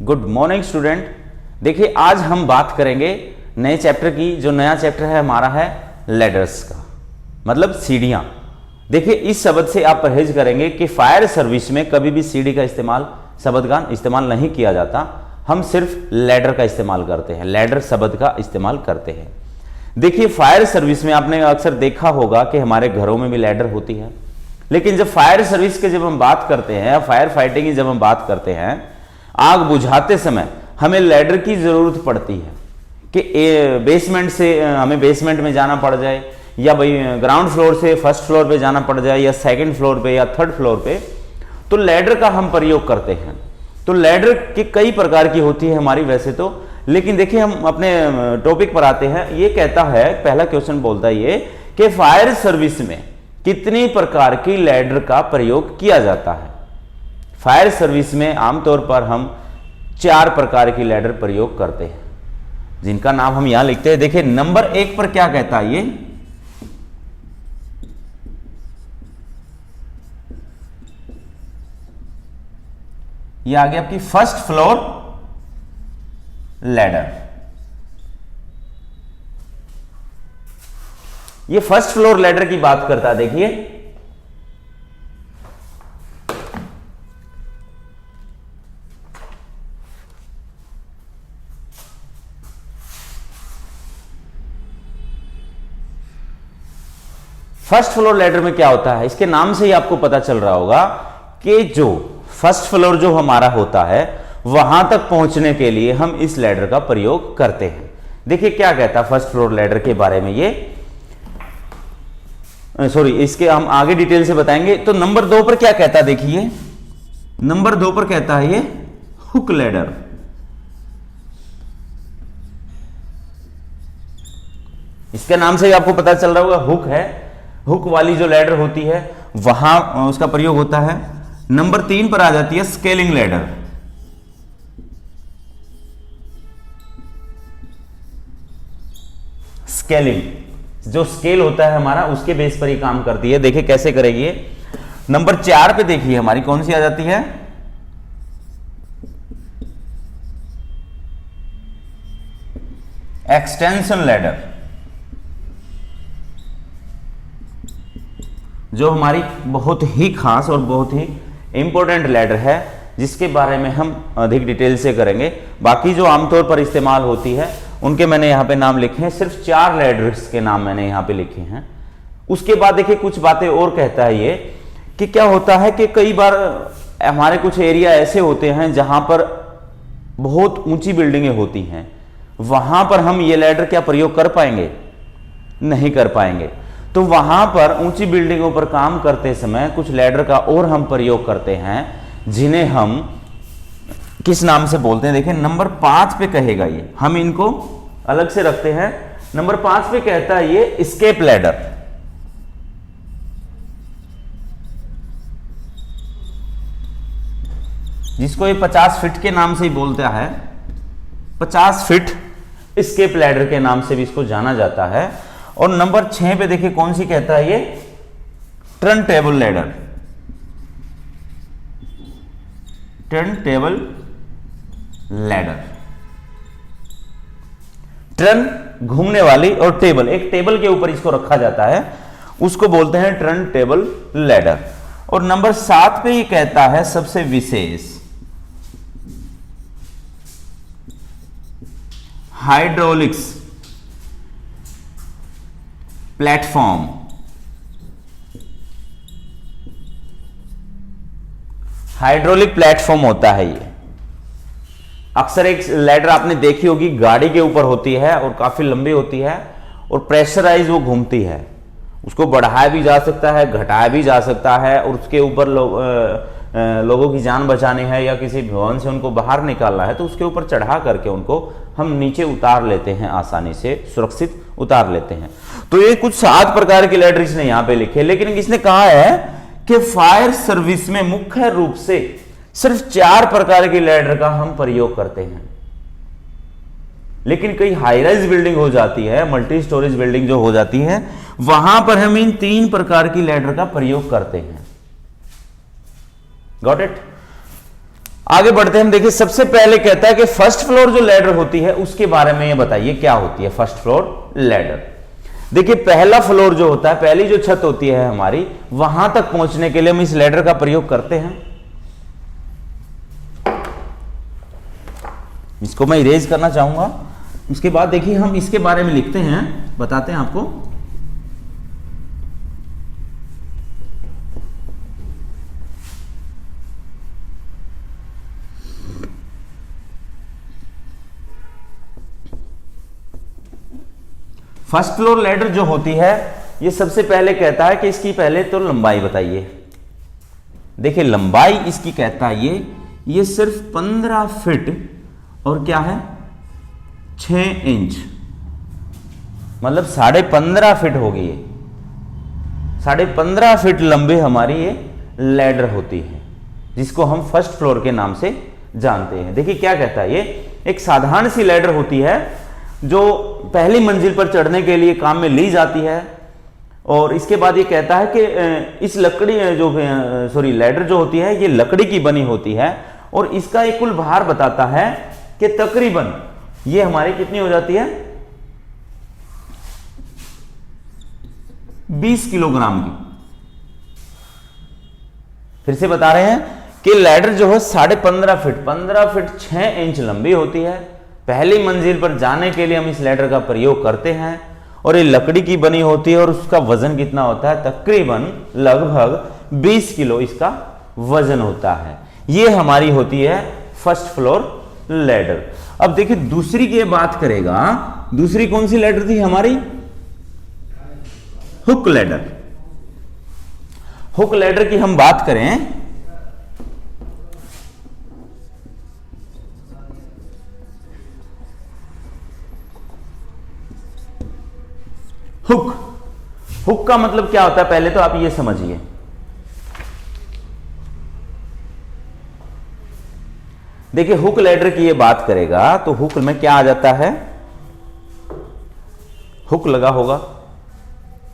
Good morning student. देखिए आज हम बात करेंगे नए चैप्टर की। जो नया चैप्टर है हमारा है लैडर्स का, मतलब सीढ़ियां। देखिए इस शब्द से आप परहेज करेंगे कि फायर सर्विस में कभी भी सीढ़ी का इस्तेमाल, शब्द का इस्तेमाल नहीं किया जाता। हम सिर्फ लैडर का इस्तेमाल करते हैं, लैडर शब्द का इस्तेमाल करते हैं। देखिए फायर सर्विस में आपने अक्सर देखा होगा कि हमारे घरों में भी लैडर होती है, लेकिन जब फायर सर्विस के जब हम बात करते हैं, फायर फाइटिंग की जब हम बात करते हैं, आग बुझाते समय हमें लैडर की जरूरत पड़ती है कि बेसमेंट से हमें बेसमेंट में जाना पड़ जाए, या भाई ग्राउंड फ्लोर से फर्स्ट फ्लोर पे जाना पड़ जाए, या सेकंड फ्लोर पे या थर्ड फ्लोर पे, तो लैडर का हम प्रयोग करते हैं। तो लैडर की कई प्रकार की होती है हमारी वैसे तो, लेकिन देखिए हम अपने टॉपिक पर आते हैं। ये कहता है, पहला क्वेश्चन बोलता है ये कि फायर सर्विस में कितनी प्रकार की लैडर का प्रयोग किया जाता है। फायर सर्विस में आमतौर पर हम 4 प्रकार की लैडर प्रयोग करते हैं, जिनका नाम हम यहां लिखते हैं। देखिए नंबर 1 पर क्या कहता है ये आ गया आपकी फर्स्ट फ्लोर लैडर। ये फर्स्ट फ्लोर लैडर की बात करता है। देखिए फर्स्ट फ्लोर लैडर में क्या होता है, इसके नाम से ही आपको पता चल रहा होगा कि जो फर्स्ट फ्लोर जो हमारा होता है वहां तक पहुंचने के लिए हम इस लैडर का प्रयोग करते हैं। देखिए क्या कहता है फर्स्ट फ्लोर लैडर के बारे में, ये सॉरी इसके हम आगे डिटेल से बताएंगे। तो नंबर 2 पर क्या कहता है, देखिए नंबर 2 पर कहता है ये हुक लैडर। इसके नाम से ही आपको पता चल रहा होगा हुक है, हुक वाली जो लैडर होती है वहां उसका प्रयोग होता है। नंबर 3 पर आ जाती है स्केलिंग लैडर। स्केलिंग जो स्केल होता है हमारा उसके बेस पर ही काम करती है। देखिए कैसे करेगी ये। नंबर 4 पे देखिए हमारी कौन सी आ जाती है, एक्सटेंशन लैडर, जो हमारी बहुत ही खास और बहुत ही इंपॉर्टेंट लैडर है, जिसके बारे में हम अधिक डिटेल से करेंगे। बाकी जो आमतौर पर इस्तेमाल होती है उनके मैंने यहाँ पे नाम लिखे हैं, सिर्फ 4 लैडर्स के नाम मैंने यहाँ पे लिखे हैं। उसके बाद देखिए कुछ बातें और कहता है ये कि क्या होता है कि कई बार हमारे कुछ एरिया ऐसे होते हैं जहां पर बहुत ऊंची बिल्डिंगें होती हैं, वहां पर हम ये लैडर क्या प्रयोग कर पाएंगे, नहीं कर पाएंगे। तो वहां पर ऊंची बिल्डिंगों पर काम करते समय कुछ लैडर का और हम प्रयोग करते हैं, जिन्हें हम किस नाम से बोलते हैं। देखिए नंबर 5 पे कहेगा ये, हम इनको अलग से रखते हैं। नंबर 5 पे कहता है ये एस्केप लैडर। जिसको ये 50 फीट के नाम से ही बोलता है, 50 फीट एस्केप लैडर के नाम से भी इसको जाना जाता है। और नंबर 6 पे देखिए कौन सी कहता है ये, turn table ladder. Turn table ladder, turn घूमने वाली और टेबल, एक टेबल के ऊपर इसको रखा जाता है, उसको बोलते हैं टर्न टेबल लैडर। और नंबर 7 पे ये कहता है सबसे विशेष हाइड्रोलिक्स प्लेटफॉर्म। हाइड्रोलिक प्लेटफॉर्म होता है ये। अक्सर एक लैडर आपने देखी होगी गाड़ी के ऊपर होती है और काफी लंबी होती है और प्रेशराइज वो घूमती है। उसको बढ़ाया भी जा सकता है, घटाया भी जा सकता है, और उसके ऊपर लोगों की जान बचानी है या किसी भवन से उनको बाहर निकालना है तो उसके ऊपर चढ़ा करके उनको हम नीचे उतार लेते हैं, आसानी से सुरक्षित उतार लेते हैं। तो ये कुछ 7 प्रकार की लैडर इसने यहां पे लिखे, लेकिन इसने कहा है कि फायर सर्विस में मुख्य रूप से सिर्फ 4 प्रकार की लैडर का हम प्रयोग करते हैं। लेकिन कई हाई राइज बिल्डिंग हो जाती है, मल्टी स्टोरेज बिल्डिंग जो हो जाती है, वहां पर हम इन 3 प्रकार की लैडर का प्रयोग करते हैं। Got it. आगे बढ़ते हैं हम। देखिए सबसे पहले कहता है कि फर्स्ट फ्लोर जो लैडर होती है उसके बारे में ये बताइए क्या होती है फर्स्ट फ्लोर लैडर। देखिए पहला फ्लोर जो होता है, पहली जो छत होती है हमारी, वहां तक पहुंचने के लिए हम इस लैडर का प्रयोग करते हैं। इसको मैं इरेज करना चाहूंगा। उसके बाद देखिए हम इसके बारे में लिखते हैं, बताते हैं आपको। फर्स्ट फ्लोर लैडर जो होती है ये सबसे पहले कहता है कि इसकी पहले तो लंबाई बताइए। देखिए लंबाई इसकी कहता है ये सिर्फ 15 फीट और क्या है 6 इंच, मतलब 15.5 फीट होगी ये। 15.5 फीट लंबी हमारी ये लैडर होती है, जिसको हम फर्स्ट फ्लोर के नाम से जानते हैं। देखिए क्या कहता है, ये एक साधारण सी लैडर होती है जो पहली मंजिल पर चढ़ने के लिए काम में ली जाती है। और इसके बाद ये कहता है कि इस लकड़ी लैडर जो होती है ये लकड़ी की बनी होती है और इसका एक कुल भार बताता है कि तकरीबन ये हमारी कितनी हो जाती है 20 किलोग्राम की। फिर से बता रहे हैं कि लैडर जो है 15.5 फीट 6 इंच लंबी होती है। पहली मंजिल पर जाने के लिए हम इस लैडर का प्रयोग करते हैं और ये लकड़ी की बनी होती है और उसका वजन कितना होता है, तकरीबन लगभग 20 किलो इसका वजन होता है। ये हमारी होती है फर्स्ट फ्लोर लैडर। अब देखिए दूसरी की बात करेगा, दूसरी कौन सी लैडर थी हमारी, हुक लैडर। हुक लैडर की हम बात करें हुक का मतलब क्या होता है पहले तो आप ये समझिए। देखिए हुक लैडर की ये बात करेगा तो हुक में क्या आ जाता है, हुक लगा होगा।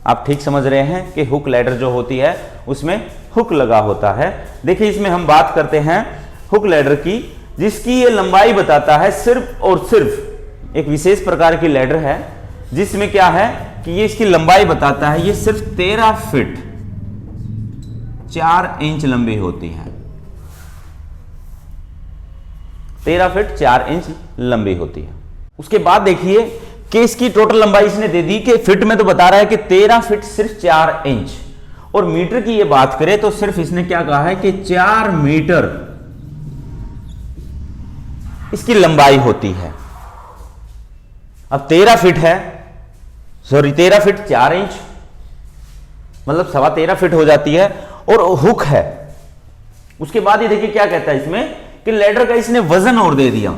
आप ठीक समझ रहे हैं कि हुक लैडर जो होती है उसमें हुक लगा होता है। देखिए इसमें हम बात करते हैं हुक लैडर की, जिसकी ये लंबाई बताता है सिर्फ और सिर्फ एक विशेष प्रकार की लैडर है जिसमें क्या है कि ये इसकी लंबाई बताता है, ये सिर्फ 13 फीट 4 इंच लंबी होती है। 13 फीट 4 इंच लंबी होती है। उसके बाद देखिए कि इसकी टोटल लंबाई इसने दे दी कि फीट में तो बता रहा है कि 13 फीट सिर्फ 4 इंच, और मीटर की ये बात करें तो सिर्फ इसने क्या कहा है कि 4 मीटर इसकी लंबाई होती है। अब 13 फीट है, 13 फीट 4 इंच मतलब 13.25 फीट हो जाती है और हुक है। उसके बाद ये देखिए क्या कहता है इसमें कि लैडर का इसने वजन और दे दिया,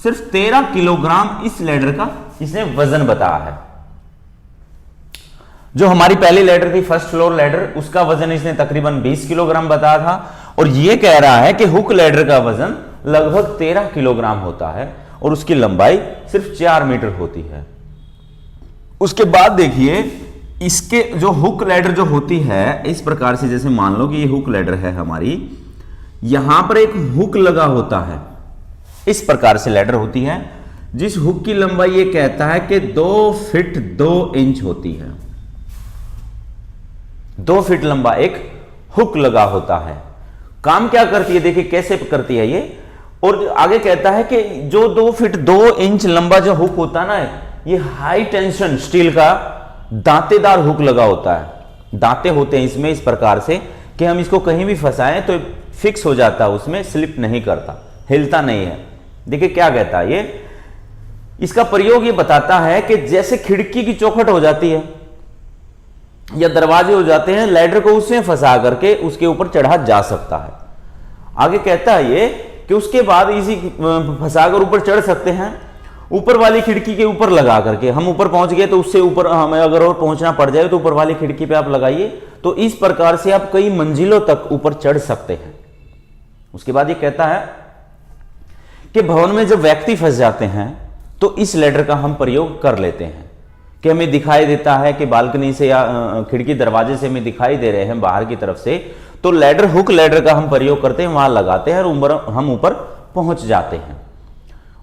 सिर्फ 13 किलोग्राम इस लैडर का इसने वजन बताया है। जो हमारी पहली लैडर थी फर्स्ट फ्लोर लैडर, उसका वजन इसने तकरीबन 20 किलोग्राम बताया था और यह कह रहा है कि हुक लैडर का वजन लगभग 13 किलोग्राम होता है और उसकी लंबाई सिर्फ 4 मीटर होती है। उसके बाद देखिए इसके जो हुक लैडर जो होती है इस प्रकार से, जैसे मान लो कि ये हुक लैडर है हमारी, यहां पर एक हुक लगा होता है, इस प्रकार से लैडर होती है जिस हुक की लंबाई ये कहता है कि 2 फीट 2 इंच होती है। 2 फीट लंबा एक हुक लगा होता है। काम क्या करती है, देखिए कैसे करती है ये, और आगे कहता है कि जो 2 फीट 2 इंच लंबा जो हुक होता है ना, ये हाई टेंशन स्टील का दांतेदार हुक लगा होता है। दांते होते हैं इसमें इस प्रकार से कि हम इसको कहीं भी फंसाएं तो फिक्स हो जाता है, उसमें स्लिप नहीं करता, हिलता नहीं है। देखिए क्या कहता है ये, इसका प्रयोग ये बताता है कि जैसे खिड़की की चौखट हो जाती है या दरवाजे हो जाते हैं, लैडर को उसमें फंसा करके उसके ऊपर चढ़ा जा सकता है। आगे कहता है ये कि उसके बाद इसी फंसाकर ऊपर चढ़ सकते हैं, ऊपर वाली खिड़की के ऊपर लगा करके। हम ऊपर पहुंच गए तो उससे ऊपर हमें अगर और पहुंचना पड़ जाए तो ऊपर वाली खिड़की पे आप लगाइए, तो इस प्रकार से आप कई मंजिलों तक ऊपर चढ़ सकते हैं। उसके बाद ये कहता है कि भवन में जब व्यक्ति फंस जाते हैं तो इस लैडर का हम प्रयोग कर लेते हैं कि हमें दिखाई देता है कि बालकनी से या खिड़की दरवाजे से हमें दिखाई दे रहे हैं बाहर की तरफ से, तो लैडर, हुक लैडर का हम प्रयोग करते हैं, वहां लगाते हैं और हम ऊपर पहुंच जाते हैं।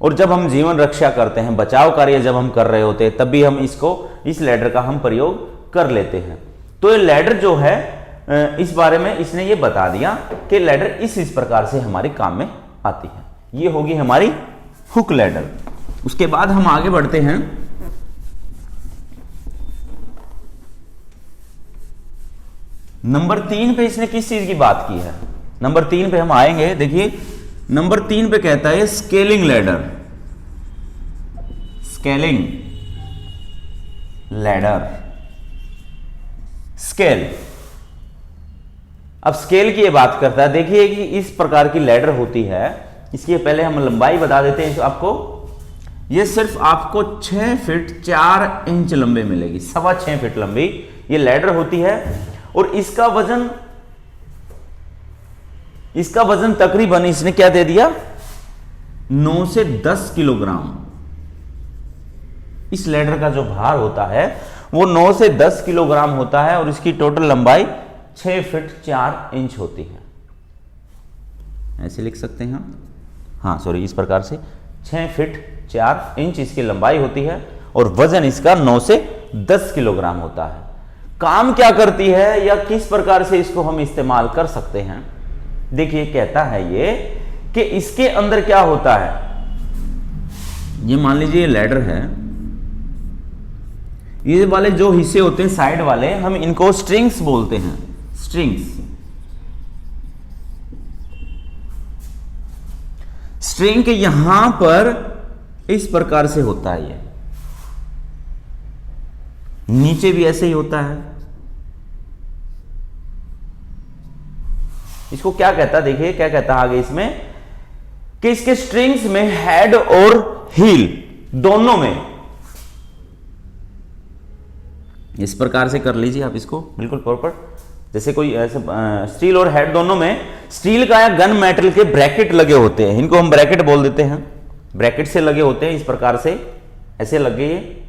और जब हम जीवन रक्षा करते हैं, बचाव कार्य जब हम कर रहे होते हैं, तब भी हम इस लैडर का हम प्रयोग कर लेते हैं। तो ये लैडर जो है, इस बारे में इसने ये बता दिया कि लैडर इस प्रकार से हमारे काम में आती है। ये होगी हमारी हुक लैडर। उसके बाद हम आगे बढ़ते हैं। नंबर 3 पे इसने किस चीज की बात की है? नंबर 3 पे हम आएंगे। देखिए नंबर 3 पे कहता है scaling ladder. Scaling ladder, scale. अब स्केल की ये बात करता है। देखिए कि इस प्रकार की लैडर होती है, इसकी पहले हम लंबाई बता देते हैं आपको। ये सिर्फ आपको 6 फीट 4 इंच लंबे मिलेगी, 6.25 फीट लंबी ये लैडर होती है। और इसका वजन तकरीबन इसने क्या दे दिया, 9 से 10 किलोग्राम। इस लैडर का जो भार होता है वो 9 से 10 किलोग्राम होता है और इसकी टोटल लंबाई 6 फीट 4 इंच होती है। ऐसे लिख सकते हैं हम, हाँ सॉरी, इस प्रकार से 6 फीट 4 इंच इसकी लंबाई होती है और वजन इसका 9 से 10 किलोग्राम होता है। काम क्या करती है या किस प्रकार से इसको हम इस्तेमाल कर सकते हैं? देखिए कहता है ये कि इसके अंदर क्या होता है। ये मान लीजिए लैडर है, ये वाले जो हिस्से होते हैं साइड वाले, हम इनको स्ट्रिंग्स बोलते हैं। स्ट्रिंग्स, स्ट्रिंग के यहां पर इस प्रकार से होता है, ये नीचे भी ऐसे ही होता है। इसको क्या कहता है, देखिए क्या कहता है आगे इसमें कि इसके स्ट्रिंग्स में हेड और हील दोनों में, इस प्रकार से कर लीजिए आप इसको बिल्कुल प्रॉपर, जैसे कोई ऐसे स्टील और हेड दोनों में स्टील का या गन मेटल के ब्रैकेट लगे होते हैं, इनको हम ब्रैकेट बोल देते हैं। ब्रैकेट से लगे होते हैं इस प्रकार से, ऐसे लगे ये।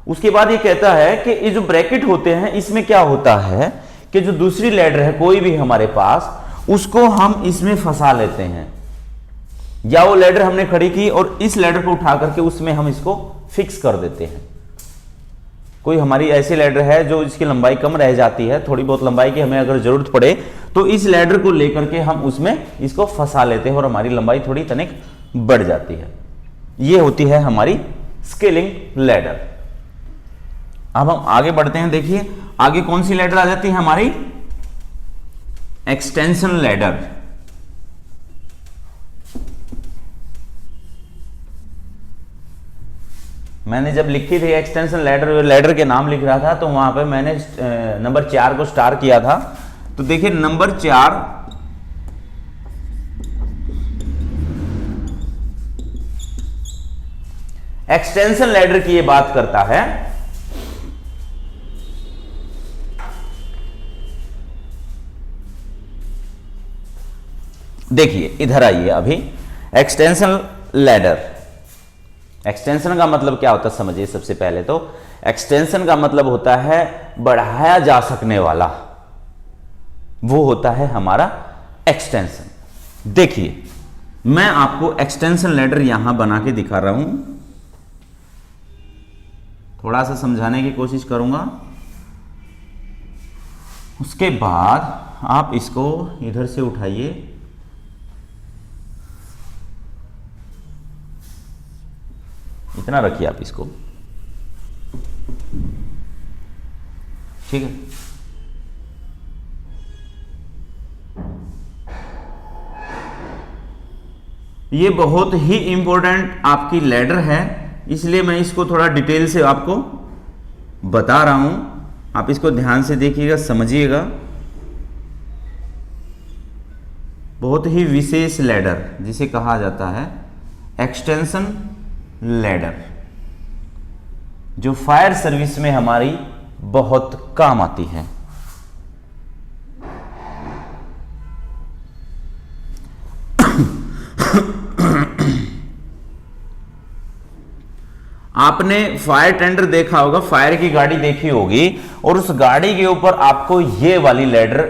उसके बाद ये कहता है कि ये जो ब्रैकेट होते हैं इसमें क्या होता है कि जो दूसरी लैडर है कोई भी हमारे पास, उसको हम इसमें फंसा लेते हैं। या वो लैडर हमने खड़ी की और इस लैडर को उठा करके उसमें हम इसको फिक्स कर देते हैं। कोई हमारी ऐसी लैडर है जो इसकी लंबाई कम रह जाती है, थोड़ी बहुत लंबाई की हमें अगर जरूरत पड़े तो इस लैडर को लेकर के हम उसमें इसको फंसा लेते हैं और हमारी लंबाई थोड़ी तनिक बढ़ जाती है। ये होती है हमारी स्केलिंग लैडर। अब हम आगे बढ़ते हैं। देखिए आगे कौन सी लैडर आ जाती है हमारी, एक्सटेंशन लैडर। मैंने जब लिखी थी एक्सटेंशन लैडर, लैडर के नाम लिख रहा था तो वहां पे मैंने नंबर 4 को स्टार किया था। तो देखिए नंबर 4 एक्सटेंशन लैडर की ये बात करता है। देखिए इधर आइए अभी, एक्सटेंशन लैडर। एक्सटेंशन का मतलब क्या होता है समझिए। सबसे पहले तो एक्सटेंशन का मतलब होता है बढ़ाया जा सकने वाला, वो होता है हमारा एक्सटेंशन। देखिए मैं आपको एक्सटेंशन लैडर यहां बना के दिखा रहा हूं, थोड़ा सा समझाने की कोशिश करूंगा। उसके बाद आप इसको इधर से उठाइए, इतना रखिए आप इसको, ठीक है। ये बहुत ही इंपॉर्टेंट आपकी लैडर है, इसलिए मैं इसको थोड़ा डिटेल से आपको बता रहा हूं। आप इसको ध्यान से देखिएगा, समझिएगा। बहुत ही विशेष लैडर जिसे कहा जाता है एक्सटेंशन लैडर, जो फायर सर्विस में हमारी बहुत काम आती है। आपने फायर टेंडर देखा होगा, फायर की गाड़ी देखी होगी और उस गाड़ी के ऊपर आपको ये वाली लैडर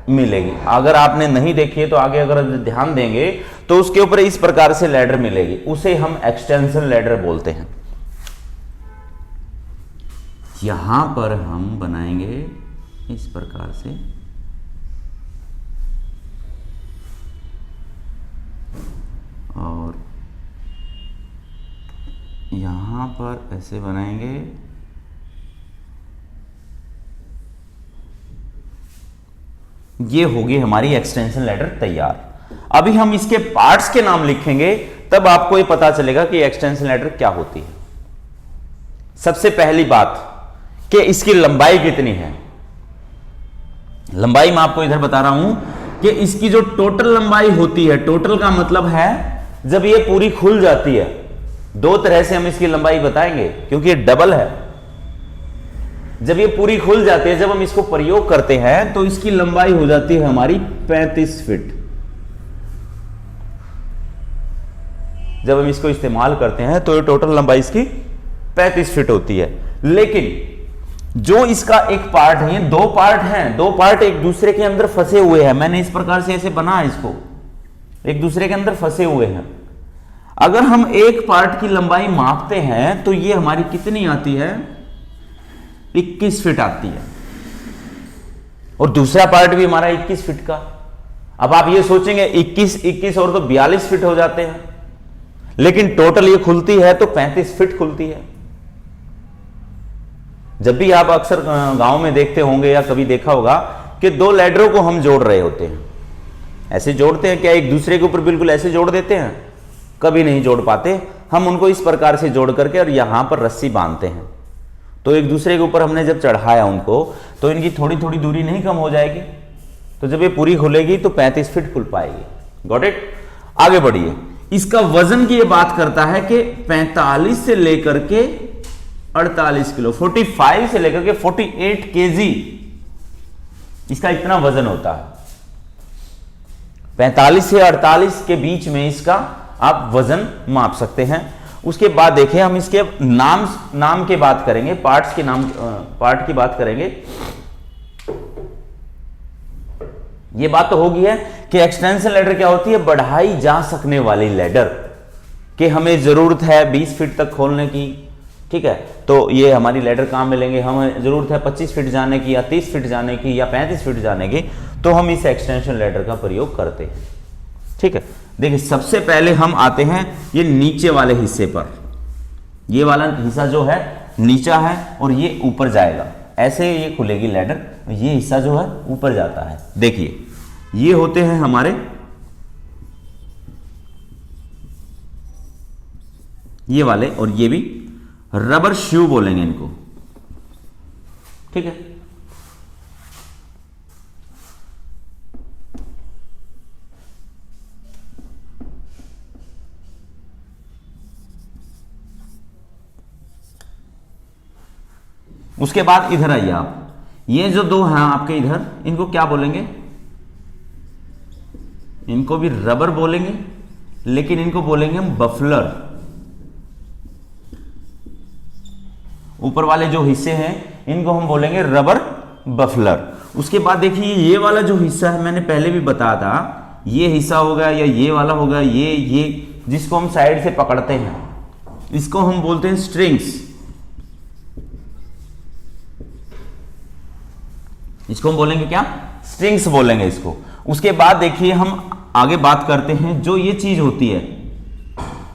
मिलेगी। अगर आपने नहीं देखी है तो आगे अगर ध्यान देंगे तो उसके ऊपर इस प्रकार से लैडर मिलेगी, उसे हम एक्सटेंशन लैडर बोलते हैं। यहां पर हम बनाएंगे इस प्रकार से, और यहां पर ऐसे बनाएंगे। ये होगी हमारी एक्सटेंशन लैडर तैयार। अभी हम इसके पार्ट्स के नाम लिखेंगे, तब आपको ये पता चलेगा कि एक्सटेंशन लैडर क्या होती है। सबसे पहली बात कि इसकी लंबाई कितनी है। लंबाई मैं आपको इधर बता रहा हूं कि इसकी जो टोटल लंबाई होती है, टोटल का मतलब है जब ये पूरी खुल जाती है, दो तरह से हम इसकी लंबाई बताएंगे क्योंकि ये डबल है। जब ये पूरी खुल जाती है, जब हम इसको प्रयोग करते हैं तो इसकी लंबाई हो जाती है हमारी 35 फीट। जब हम इसको इस्तेमाल करते हैं तो ये टोटल लंबाई इसकी 35 फीट होती है। लेकिन जो इसका एक पार्ट है, ये दो पार्ट हैं, दो पार्ट एक दूसरे के अंदर फंसे हुए हैं। मैंने इस प्रकार से ऐसे बना है, इसको एक दूसरे के अंदर फंसे हुए हैं। अगर हम एक पार्ट की लंबाई मापते हैं तो ये हमारी कितनी आती है, 21 फीट आती है, और दूसरा पार्ट भी हमारा 21 फीट का। अब आप ये सोचेंगे 21 और तो 42 फीट हो जाते हैं, लेकिन टोटल ये खुलती है तो 35 फीट खुलती है। जब भी आप अक्सर गांव में देखते होंगे या कभी देखा होगा कि दो लैडरों को हम जोड़ रहे होते हैं, ऐसे जोड़ते हैं क्या, एक दूसरे के ऊपर बिल्कुल ऐसे जोड़ देते हैं? कभी नहीं जोड़ पाते। हम उनको इस प्रकार से जोड़ करके और यहां पर रस्सी बांधते हैं, तो एक दूसरे के ऊपर हमने जब चढ़ाया उनको तो इनकी थोड़ी थोड़ी दूरी नहीं कम हो जाएगी, तो जब ये पूरी खुलेगी तो 35 फीट खुल पाएगी। Got it? आगे बढ़िए। इसका वजन की ये बात करता है कि 45 से लेकर के 48 किलो, 45 से लेकर के 48 केजी इसका इतना वजन होता है। 45 से 48 के बीच में इसका आप वजन माप सकते हैं। उसके बाद देखिए हम इसके नाम की बात करेंगे, पार्ट्स के नाम, पार्ट की बात करेंगे। ये बात तो होगी है कि एक्सटेंशन लैडर क्या होती है, बढ़ाई जा सकने वाली लैडर, कि हमें जरूरत है 20 फीट तक खोलने की, ठीक है, तो ये हमारी लैडर कहां मिलेंगे, हमें जरूरत है 25 फीट जाने की या 30 फीट जाने की या 35 फीट जाने की, तो हम इस एक्सटेंशन लैडर का प्रयोग करते हैं। ठीक है, देखिए सबसे पहले हम आते हैं ये नीचे वाले हिस्से पर। ये वाला हिस्सा जो है नीचा है और ये ऊपर जाएगा, ऐसे ये खुलेगी लैडर, ये हिस्सा जो है ऊपर जाता है। देखिए ये होते हैं हमारे ये वाले, और ये भी रबर शू बोलेंगे इनको, ठीक है। उसके बाद इधर आइए आप, ये जो दो हैं आपके इधर, इनको क्या बोलेंगे, इनको भी रबर बोलेंगे, लेकिन इनको बोलेंगे हम बफलर। ऊपर वाले जो हिस्से हैं इनको हम बोलेंगे रबर बफलर। उसके बाद देखिए ये वाला जो हिस्सा है, मैंने पहले भी बताया था, ये हिस्सा होगा या ये वाला होगा, ये जिसको हम साइड से पकड़ते हैं, इसको हम बोलते हैं स्ट्रिंग्स। इसको हम बोलेंगे क्या, स्ट्रिंग्स बोलेंगे इसको। उसके बाद देखिए हम आगे बात करते हैं, जो ये चीज होती है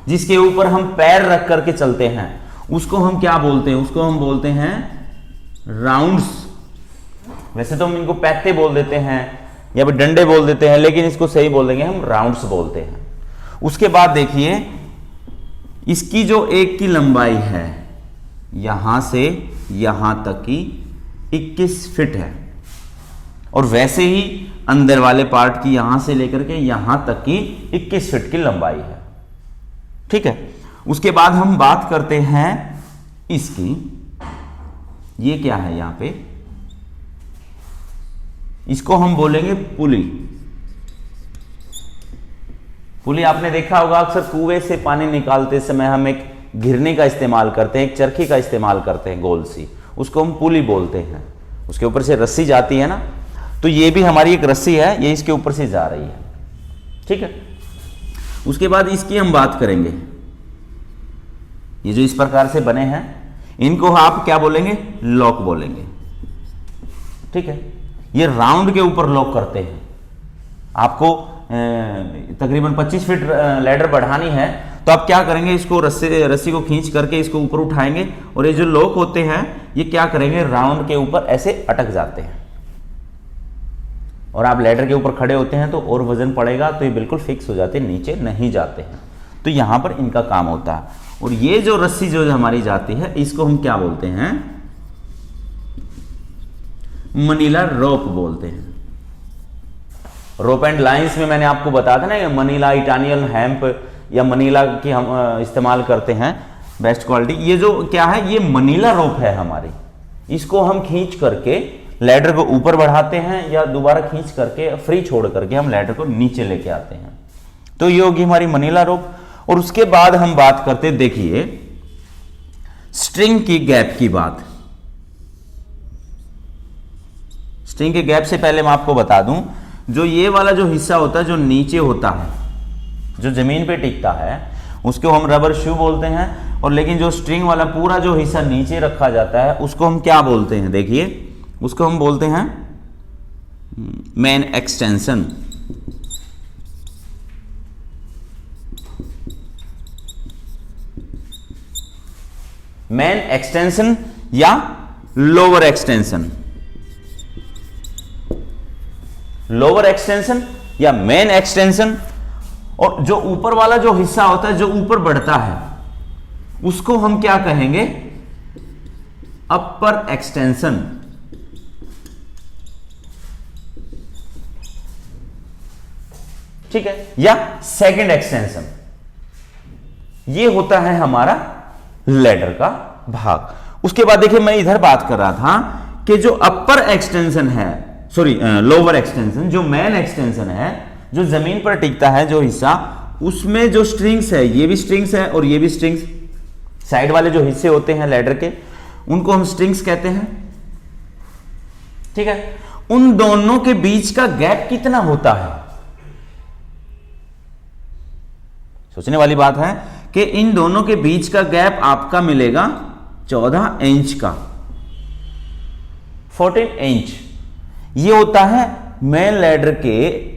जिसके ऊपर हम पैर रख करके चलते हैं, उसको हम क्या बोलते हैं, उसको हम बोलते हैं राउंड्स। वैसे तो हम इनको पैते बोल देते हैं या फिर डंडे बोल देते हैं, लेकिन इसको सही बोल देंगे हम राउंड्स बोलते हैं। उसके बाद देखिए इसकी जो एक की लंबाई है यहां से यहां तक की 21 फीट है, और वैसे ही अंदर वाले पार्ट की यहां से लेकर के यहां तक की 21 फीट की लंबाई है, ठीक है। उसके बाद हम बात करते हैं इसकी, ये क्या है यहां पे, इसको हम बोलेंगे पुली। पुली आपने देखा होगा अक्सर कुएं से पानी निकालते समय हम एक घिरनी का इस्तेमाल करते हैं, एक चरखी का इस्तेमाल करते हैं गोल सी, उसको हम पुली बोलते हैं। उसके ऊपर से रस्सी जाती है ना, तो ये भी हमारी एक रस्सी है, ये इसके ऊपर से जा रही है, ठीक है। उसके बाद इसकी हम बात करेंगे, ये जो इस प्रकार से बने हैं इनको आप क्या बोलेंगे, लॉक बोलेंगे, ठीक है। ये राउंड के ऊपर लॉक करते हैं। आपको तकरीबन 25 फीट लैडर बढ़ानी है तो आप क्या करेंगे, इसको रस्सी को खींच करके इसको ऊपर उठाएंगे और ये जो लॉक होते हैं ये क्या करेंगे, राउंड के ऊपर ऐसे अटक जाते हैं और आप लैडर के ऊपर खड़े होते हैं तो और वजन पड़ेगा तो ये बिल्कुल फिक्स हो जाते हैं, नीचे नहीं जाते हैं। तो यहां पर इनका काम होता है। और ये जो रस्सी जो हमारी जाती है इसको हम क्या बोलते हैं, मनीला रोप बोलते हैं। रोप एंड लाइंस में मैंने आपको बताया था ना, मनीला, इटालियन हैम्प या मनीला की हम इस्तेमाल करते हैं, बेस्ट क्वालिटी। ये जो क्या है, ये मनीला रोप है हमारी, इसको हम खींच करके लैडर को ऊपर बढ़ाते हैं या दोबारा खींच करके फ्री छोड़ करके हम लैडर को नीचे लेके आते हैं। तो ये होगी हमारी मनीला रोप। और उसके बाद हम बात करते, देखिए स्ट्रिंग की गैप की बात। स्ट्रिंग के गैप से पहले मैं आपको बता दूं, जो ये वाला जो हिस्सा होता है जो नीचे होता है, जो जमीन पे टिकता है, उसको हम रबर शू बोलते हैं। और लेकिन जो स्ट्रिंग वाला पूरा जो हिस्सा नीचे रखा जाता है उसको हम क्या बोलते हैं, देखिए उसको हम बोलते हैं मेन एक्सटेंशन। मेन एक्सटेंशन या लोअर एक्सटेंशन, लोअर एक्सटेंशन या मेन एक्सटेंशन। और जो ऊपर वाला जो हिस्सा होता है जो ऊपर बढ़ता है उसको हम क्या कहेंगे, अपर एक्सटेंशन। ठीक है, या सेकंड एक्सटेंशन। ये होता है हमारा लैडर का भाग। उसके बाद देखिए मैं इधर बात कर रहा था कि जो अपर एक्सटेंशन है, सॉरी लोअर एक्सटेंशन, जो मेन एक्सटेंशन है, जो जमीन पर टिकता है जो हिस्सा, उसमें जो स्ट्रिंग्स है, ये भी स्ट्रिंग्स है और ये भी स्ट्रिंग्स, साइड वाले जो हिस्से होते हैं लैडर के उनको हम स्ट्रिंग्स कहते हैं, ठीक है। उन दोनों के बीच का गैप कितना होता है, सोचने वाली बात है कि इन दोनों के बीच का गैप आपका मिलेगा 14 इंच का, 14 इंच। ये होता है मेन लैडर के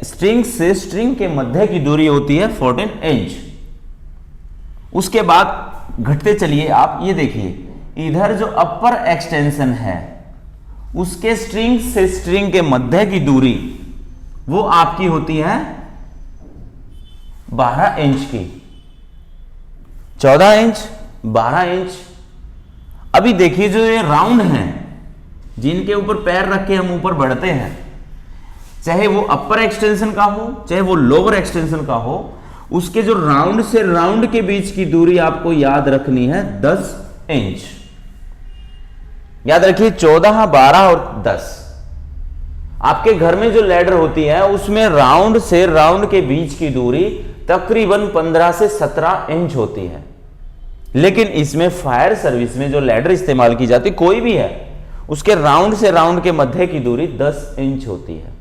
स्ट्रिंग से स्ट्रिंग के मध्य की दूरी होती है 14 इंच। उसके बाद घटते चलिए आप, ये देखिए इधर जो अपर एक्सटेंशन है उसके स्ट्रिंग से स्ट्रिंग के मध्य की दूरी वो आपकी होती है 12 इंच की। 14 इंच, 12 इंच। अभी देखिए जो ये राउंड हैं जिनके ऊपर पैर रख के हम ऊपर बढ़ते हैं, चाहे वो अपर एक्सटेंशन का हो चाहे वो लोअर एक्सटेंशन का हो, उसके जो राउंड से राउंड के बीच की दूरी आपको याद रखनी है 10 इंच। याद रखिए 14, 12 और 10। आपके घर में जो लैडर होती है उसमें राउंड से राउंड के बीच की दूरी तकरीबन 15 से 17 इंच होती है। लेकिन इसमें फायर सर्विस में जो लैडर इस्तेमाल की जाती कोई भी है, उसके राउंड से राउंड के मध्य की दूरी 10 इंच होती है।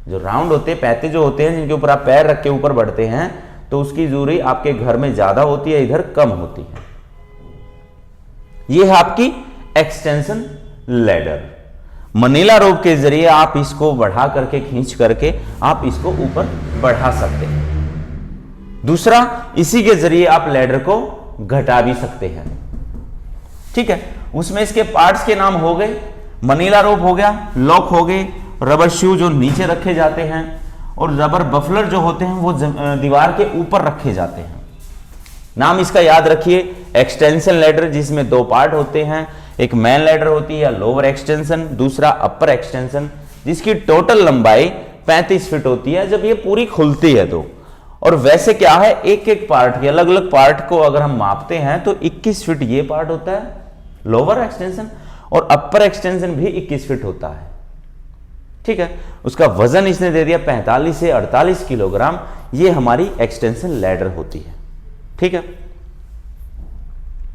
जो राउंड होते हैं, पैते जो होते हैं जिनके ऊपर आप पैर रख के ऊपर बढ़ते हैं, तो उसकी दूरी आपके घर में ज्यादा होती है, इधर कम होती है। यह है आपकी एक्सटेंशन लैडर। मनीला रोप के जरिए आप इसको बढ़ा करके खींच करके आप इसको ऊपर बढ़ा सकते हैं। दूसरा, इसी के जरिए आप लैडर को घटा भी सकते हैं, ठीक है। उसमें इसके पार्ट्स के नाम हो गए, मनीला रोप हो गया, लॉक हो गए, रबर शू जो नीचे रखे जाते हैं, और रबर बफलर जो होते हैं वो दीवार के ऊपर रखे जाते हैं। नाम इसका याद रखिए, एक्सटेंशन लैडर, जिसमें 2 पार्ट होते हैं, एक मेन लैडर होती है या लोअर एक्सटेंशन, दूसरा अपर एक्सटेंशन, जिसकी टोटल लंबाई 35 फीट होती है जब ये पूरी खुलती है तो। और वैसे क्या है, एक एक पार्ट के अलग अलग पार्ट को अगर हम मापते हैं तो 21 फीट ये पार्ट होता है लोअर एक्सटेंशन, और अपर एक्सटेंशन भी 21 फीट होता है, ठीक है। उसका वजन इसने दे दिया 45 से 48 किलोग्राम। ये हमारी एक्सटेंशन लैडर होती है, ठीक है।